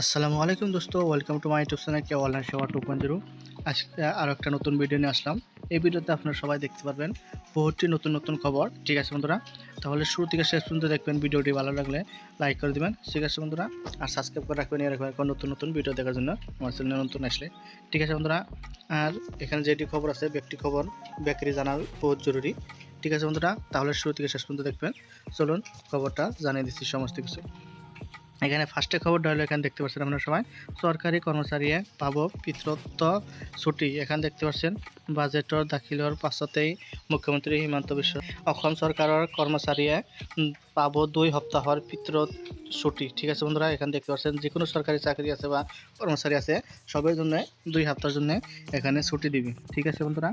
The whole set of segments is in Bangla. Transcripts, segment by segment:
আসসালামু আলাইকুম দোস্ত, welcome to my YouTube channel K online সেবা 2.0। আজকে আরও একটা নতুন ভিডিও নিয়ে আসলাম। এই ভিডিওতে আপনারা সবাই দেখতে পারবেন বহুতটি নতুন নতুন খবর। ঠিক আছে বন্ধুরা, তাহলে শুরু থেকে শেষ পর্যন্ত দেখবেন। ভিডিওটি ভালো লাগলে লাইক করে দিবেন। ঠিক আছে বন্ধুরা, আর সাবস্ক্রাইব করে রাখবেন এরকম নতুন নতুন ভিডিও দেখার জন্য আমার চ্যানেলে নতুন আসলে। ঠিক আছে বন্ধুরা, আর এখানে যেটি খবর আছে ব্যক্তি খবর বেকারি জানার বহুত জরুরি। ঠিক আছে বন্ধুরা, তাহলে শুরু থেকে শেষ পর্যন্ত দেখবেন। চলুন খবরটা জানিয়ে দিচ্ছি সমস্ত কিছু। এখানে ফার্স্টে খবরটা হলো, এখানে দেখতে পাচ্ছেন আপনারা সবাই সরকারি কর্মচারী পাব পিতৃত্ব ছুটি। এখানে দেখতে পাচ্ছেন বাজেটৰ দাখিলৰ পাছতেই মুখ্যমন্ত্ৰী হিমন্ত বিশ্ব অসম চৰকাৰৰ কর্মচারীয়ে পাব 2 সপ্তাহৰ পিতৃত্ব ছুটি। ঠিক আছে বন্ধুরা, এখানে দেখতে পাচ্ছেন যে কোনো সরকারি চাকরি আছে বা কর্মচারী আছে সবের জন্য 2 সপ্তাহের জন্য এখানে ছুটি দিবে। ঠিক আছে বন্ধুরা,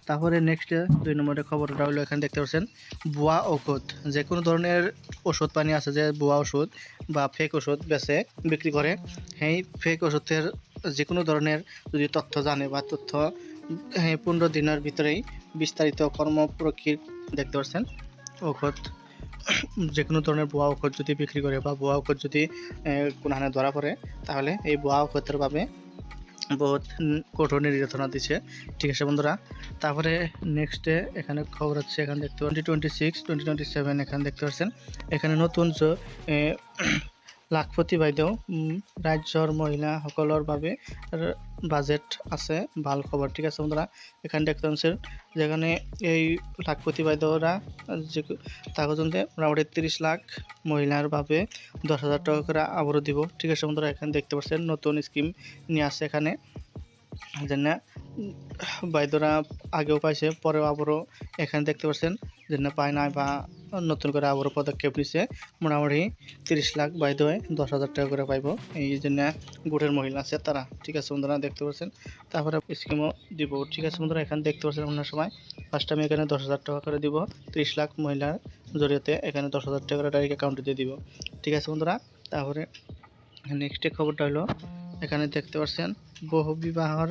তারপরে নেক্সট 2 নম্বরের খবরটা হলো, এখানে দেখতে পাচ্ছেন ভুয়া ঔষধ। যে কোনো ধরনের ওষুধ পানি আছে যে ভুয়া ওষুধ বা ফেক ওষুধ বেচে বিক্রি করে, সেই ফেক ওষুধের যে কোনো ধরনের যদি তথ্য জানে বা তথ্য 15 দিনের ভিতরেই বিস্তারিত কর্মপ্রক্রিয়া দেখতে পাচ্ছেন ঔষধ যে কোনো ধরনের ভুয়া ঔষধ যদি বিক্রি করে বা ভুয়া ঔষধ যদি কোনখানে ধরা পড়ে, তাহলে এই ভুয়া ঔষধের ভাবে বহুত কঠোর নির্যাতনা দিচ্ছে। ঠিক আছে বন্ধুরা, তারপরে নেক্সটে এখানে খবর হচ্ছে, এখানে দেখতে 2026-2027 এখানে দেখতে পাচ্ছেন এখানে নতুন লাখপতি বাইদেউ রাজ্যৰ মহিলাসকলৰ বাবে বাজেট আছে, ভাল খবর। ঠিক আছে বন্ধুরা, এখানে দেখতে পাচ্ছেন যেখানে এই লাখপতি বাইদেউরা যে তাগজনতে মোটামুটি 30 লাখ মহিলার ভাবে 10,000 টাকা করে আবারও দিব। ঠিক আছে বন্ধুরা, এখানে দেখতে পাচ্ছেন নতুন স্কিম নিয়ে আসছে এখানে, যেন বাইদরা আগেও পাইছে পরেও আবারও এখানে দেখতে পাচ্ছেন যেন পায় না বা নতুন করে আবারও পদক্ষেপ নিচ্ছে। মোটামুটি 30 লাখ বাইদয়ে 10,000 টাকা করে পাইব এই জন্য গোটের মহিলা আছে তারা। ঠিক আছে বন্ধুরা, দেখতে পাচ্ছেন তারপরে স্কিমও দিব। ঠিক আছে বন্ধুরা, এখানে দেখতে পাচ্ছেন অন্য সময় ফার্স্ট আমি এখানে 10,000 টাকা করে দিব। 30 লাখ মহিলার জড়িয়ে এখানে 10,000 টাকা করে ডাইরেক্ট অ্যাকাউন্টে দিয়ে দিব। ঠিক আছে বন্ধুরা, তারপরে নেক্সট খবরটা হলো, এখানে দেখতে পাচ্ছেন বহু বিবাহর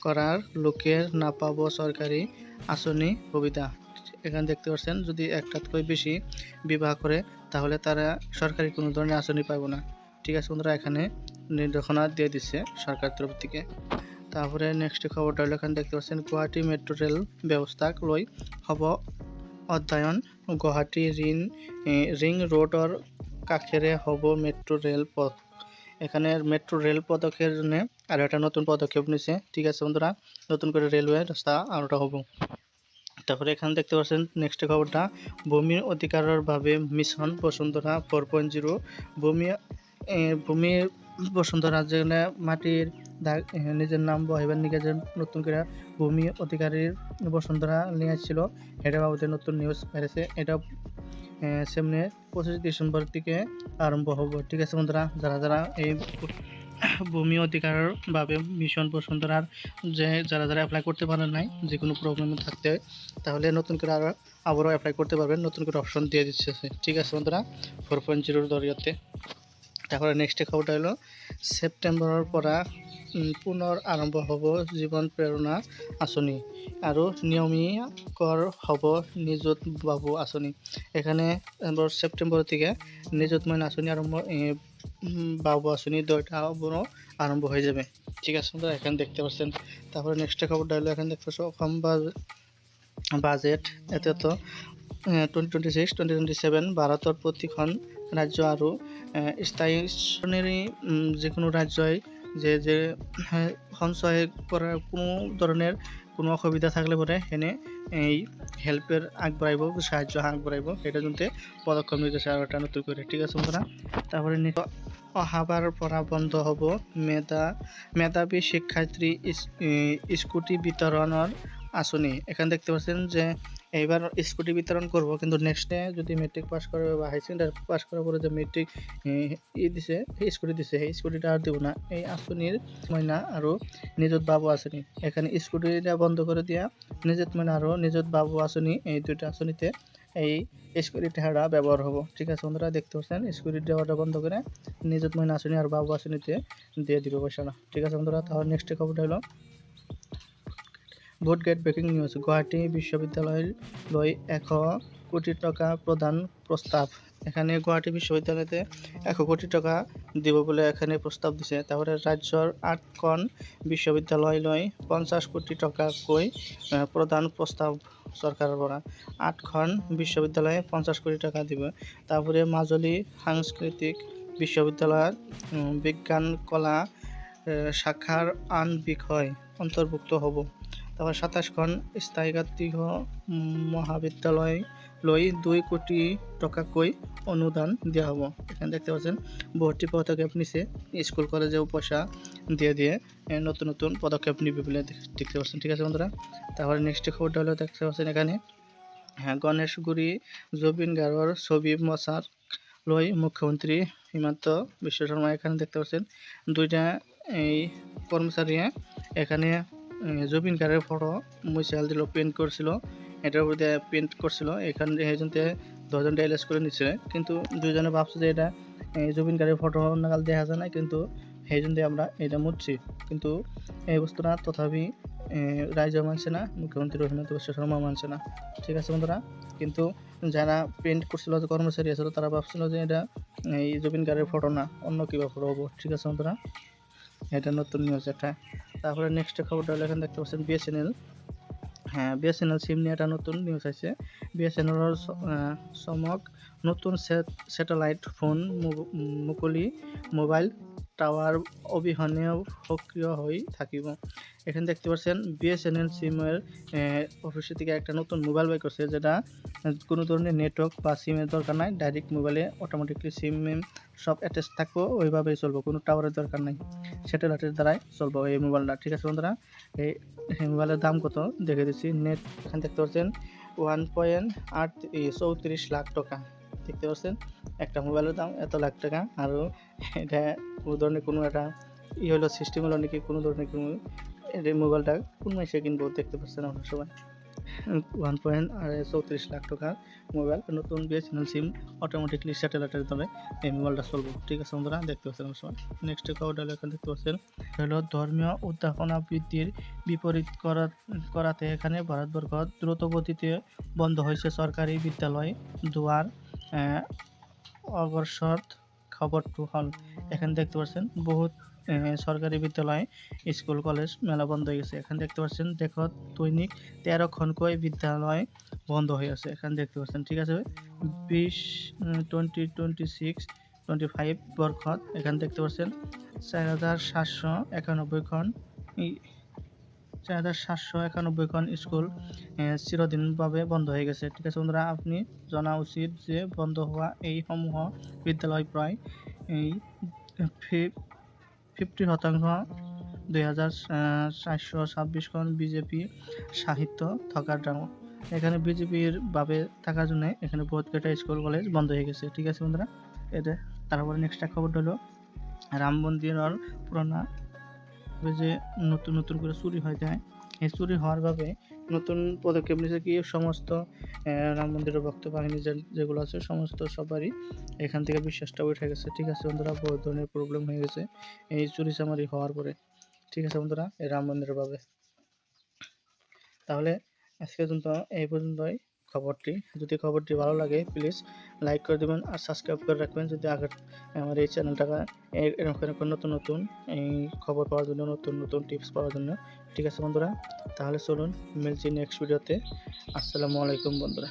করার লোকের না পাবো সরকারি আঁচনি সুবিধা। এখানে দেখতে পাচ্ছেন যদি একটাতকৈ বেশি বিবাহ করে তাহলে তারা সরকারি কোনো ধরনের আঁচনি পাবো না। ঠিক আছে বন্ধুরা, এখানে নির্দেশনা দিয়ে দিচ্ছে সরকার তরফ থেকে। তারপরে নেক্সট খবরটা হলো, এখানে দেখতে পাচ্ছেন গুৱাহাটী মেট্রো রেল ব্যবস্থাক লৈ হব অধ্যয়ন। গুৱাহাটী রিং রোডর কাষেৰে হব মেট্রো রেল পথ। এখানে মেট্রো রেল পদক্ষেপের জন্য আর একটা নতুন পদক্ষেপ নিছে। ঠিক আছে বন্ধুরা, নতুন করে রেলওয়ে রাস্তা আরোটা হব। তারপরে এখানে দেখতে পাচ্ছেন নেক্সট খবরটা ভূমি অধিকারের ভাবে মিশন বসুন্ধরা 4.0। ভূমি বসুন্ধরা যেখানে মাটির দাগ নিজের নাম বহাইবার নিকে যে নতুন করে ভূমি অধিকারীর বসুন্ধরা নিয়ে আসছিল, এটা বাবদে নতুন নিউজ বেড়েছে। এটা সামনে 25 ডিসেম্বর থেকে আরম্ভ হব। ঠিক আছে বন্ধুরা, যারা যারা এই ভূমি অধিকারের ভাবে মিশন বসুন্ধরার যে যারা অ্যাপ্লাই করতে পারেন নাই, যে কোনো প্রবলেম থাকতে তাহলে নতুন করে আবারও অ্যাপ্লাই করতে পারবেন, নতুন করে অপশন দিয়ে দিচ্ছে। ঠিক আছে বন্ধুরা, 4.0 জরিয়তে। তারপরে নেক্সট খবরটা হলো সেপ্টেম্বরের পৰা পুনৰ আৰম্ভ হ'ব জীৱন প্ৰেৰণা আঁচনি আৰু নিয়মীয়াকৰ হ'ব নিযুত বাবু আঁচনি। এখানে সেপ্টেম্বর থেকে নিযুত মইনা আঁচনি আরম্ভ, বাবু আঁচনি দুইটা আবারও আরম্ভ হয়ে যাবে। ঠিক আছে বন্ধুরা, এখানে দেখতে পাচ্ছেন। তারপরে নেক্সট খবরটা হলো, এখানে দেখতে পাচ্ছ অসম বাজেট এতে তো 2026-2027 ভারতৰ প্ৰতিখন রাজ্য আৰু স্থায়ী যে কোনো রাজ্যই যে সঞ্চয় করার কোনো ধরনের কোনো অসুবিধা থাকলে পরে এনে এই হেল্পের আগবাড়াইব, সাহায্য আগবাড়াইব, এটা কিন্তু পদক্ষেপ নিতেছে আর একটা নতুন করে। ঠিক আছে বন্ধুরা, তারপরে অহাবার পৰা বন্ধ হব মেধাবী শিক্ষার্থী স্কুটি বিতরণের আঁচনি। এখানে দেখতে পাচ্ছেন যে এইবার স্কুটি বিতরণ করব, কিন্তু নেক্সটে যদি মেট্রিক পাস করে বা হাই সেকেন্ডারি পাস করার পরে যে মেট্রিক দিছে স্কুটি দিছে, সেই স্কুটিটা আর দিব না। এই আঁচনির মইনা আৰু নিযুত বাবু আঁচনি, এখানে স্কুটিটা বন্ধ করে দিয়া নিযুত মইনা আৰু নিযুত বাবু আঁচনি, এই দুইটা আঁচনিতে এই স্কুটি টাকাটা ব্যবহার হবো। ঠিক আছে বন্ধুরা, দেখতে পাচ্ছেন স্কুটি দেওয়াটা বন্ধ করে নিযুত মইনা আঁচনি আর বাবু আঁচনিতে দিয়ে দিবে পয়সাটা। ঠিক আছে বন্ধুরা, তাহলে নেক্সট খবরটা হলো vote gate breaking news. Guwahati বিশ্ববিদ্যালয় লৈ 100 কোটি টাকা প্রদান প্রস্তাব। এখানে গুয়াহাটি বিশ্ববিদ্যালয়তে 1 কোটি টাকা দিব বলে এখানে প্রস্তাব দিছে। তারপরে রাজ্যর 8খন বিশ্ববিদ্যালয় লৈ 50 কোটি টকাকৈ প্ৰদান প্ৰস্তাৱ চৰকাৰৰ পৰা। 8খন বিশ্ববিদ্যালয়ে 50 কোটি টাকা দিব। তারপরে মাজুলী সাংস্কৃতিক বিশ্ববিদ্যালয়ত বিজ্ঞান কলা শাখাৰ আন বিষয় অন্তৰ্ভুক্ত হ'ব। তারপর 27খন স্থায়ীকাত্মিক মহাবিদ্যালয় লৈ 2 কোটি টাকাকৈ অনুদান দেওয়া হবো। এখানে দেখতে পাচ্ছেন ভর্তি পদক্ষেপ নিছে, স্কুল কলেজেও পয়সা দিয়ে নতুন নতুন পদক্ষেপ নিবে বলে দেখতে পাচ্ছেন। ঠিক আছে বন্ধুরা, তারপরে নেক্সট খবরটা হলো দেখতে পাচ্ছেন এখানে গণেশগুৰি জুবিন গাৰ্গৰ ছবি মচাক লৈ মুখ্যমন্ত্রী হিমন্ত বিশ্ব শর্মা। এখানে দেখতে পাচ্ছেন দুইটা এই কর্মচারী এখানে জুবিন গার্গের ফটো মুছাল দিল, প্রিন্ট করছিল, এটার উপর দিয়ে প্রিন্ট করছিল। এখানে সেইজনতে 10জন এরেস্ট করে নিচ্ছে, কিন্তু দুইজনে ভাবছে যে এটা জুবিন গার্গের ফটো নাগাল দেখা যায় না, কিন্তু সেইজন দিয়ে আমরা এটা মুছছি, কিন্তু এই বস্তুটা তথাপি রাজ্য মানছে না, মুখ্যমন্ত্রী হিমন্ত বিশ্ব শর্মা মানছে না। ঠিক আছে বন্ধুরা, কিন্তু যারা প্রিন্ট করছিল, যে কর্মচারী আছিল, তারা ভাবছিল যে এটা এই জুবিন গার্গের ফটো না, অন্য কিবা ফটো হবো। ঠিক আছে বন্ধুরা, এটা নতুন নিউজ একটা। তারপরে নেক্সট খবরটা হলো এখানে দেখতে পাচ্ছেন বিএসএনএল। হ্যাঁ, বিএসএনএল সিম নিয়ে একটা নতুন নিউজ আছে। বিএসএনএলৰ চমক, নতুন স্যাটেলাইট ফোন মুকলি, মোবাইল টাওয়ার অবিহনেও সক্রিয় হয়ে থাকিব। এখানে দেখতে পাচ্ছেন বিএসএনএল সিমের অফিসের থেকে একটা নতুন মোবাইল বাই করছে, যেটা কোনো ধরনের নেটওয়ার্ক বা সিমের দরকার নাই, ডাইরেক্ট মোবাইলে অটোমেটিকলি সিম সব অ্যাটাচ থাকবো, ওইভাবেই চলবো, কোনো টাওয়ারের দরকার নাই, স্যাটেলাইটের দ্বারাই চলবো এই মোবাইলটা। ঠিক আছে বন্ধুরা, এই মোবাইলের দাম কত দেখে দিচ্ছি। নেট এখানে দেখতে পাচ্ছেন 1.34 লাখ টাকা। দেখতে পাচ্ছেন একটা মোবাইলের দাম এত লাখ টাকা, আর এটা কোনো ধরনের কোনো একটা হলো সিস্টেম হলো নাকি, কোনো ধরনের কোনো মোবাইলটা কোন মাসে কিনবো দেখতে পাচ্ছেন আমরা সবাই। 1.34 লাখ টাকার মোবাইল, নতুন বিএসএনএল সিম, অটোমেটিকলি স্যাটেলাইটের দ্বারা এই মোবাইলটা চলবো। ঠিক আছে বন্ধুরা, দেখতে পাচ্ছেন আমরা সবাই। নেক্সট খবরটা এখানে দেখতে পাচ্ছেন হলো ধর্মীয় উদ্যাপনা বৃদ্ধির বিপরীত করাতে এখানে ভারতবর্ষত দ্রুত গতিতে বন্ধ হয়েছে সরকারি বিদ্যালয় দুয়ার অগ্রসর। খবরটি হল এখানে দেখতে পাচ্ছেন বহুত সরকারি বিদ্যালয়, স্কুল কলেজ মেলা বন্ধ হয়ে গেছে। এখানে দেখতে পাচ্ছেন দেখো দৈনিক 13খনকৈ বিদ্যালয় বন্ধ হয়ে আছে, এখানে দেখতে পাচ্ছেন। ঠিক আছে, 2026-25 বর্ষত এখানে দেখতে পাচ্ছেন 4791খন স্কুল চিরদিনভাবে বন্ধ হয়ে গেছে। ঠিক আছে বন্ধুরা, আপনি জানা উচিত যে বন্ধ হওয়া এই সমূহ বিদ্যালয় প্রায় এই 50% 2426খন বিজেপি সাহিত্য থাকার জন্য। এখানে বিজেপির ভাবে থাকার জন্য এখানে বহুত কটা স্কুল কলেজ বন্ধ হয়ে গেছে। ঠিক আছে বন্ধুরা, এটা। তারপরে নেক্সট খবরটা হলো রাম মন্দিরের পুরোনা যে নতুন নতুন করে চুরি হয়ে যায়, এই চুরি হওয়ার ভাবে নতুন পদক্ষেপ নিয়েছে কি, সমস্ত রাম মন্দিরের ভক্ত বাহিনী যেগুলো আছে সমস্ত সবারই এখান থেকে বিশ্বাসটা উঠে গেছে। ঠিক আছে বন্ধুরা, বহুত ধরনের প্রবলেম হয়ে গেছে এই চুরি চামারি হওয়ার পরে। ঠিক আছে বন্ধুরা, এই রাম মন্দিরের ভাবে। তাহলে আজকে পর্যন্ত এই পর্যন্তই খবরটি। যদি খবরটি ভালো লাগে প্লিজ লাইক করে দেবেন আর সাবস্ক্রাইব করে রাখবেন, যদি আগের আমার এই চ্যানেলটাকে এরকম নতুন নতুন এই খবর পাওয়ার জন্য, নতুন নতুন টিপস পাওয়ার জন্য। ঠিক আছে বন্ধুরা, তাহলে চলুন মিলছি নেক্সট ভিডিওতে। আসসালামু আলাইকুম বন্ধুরা।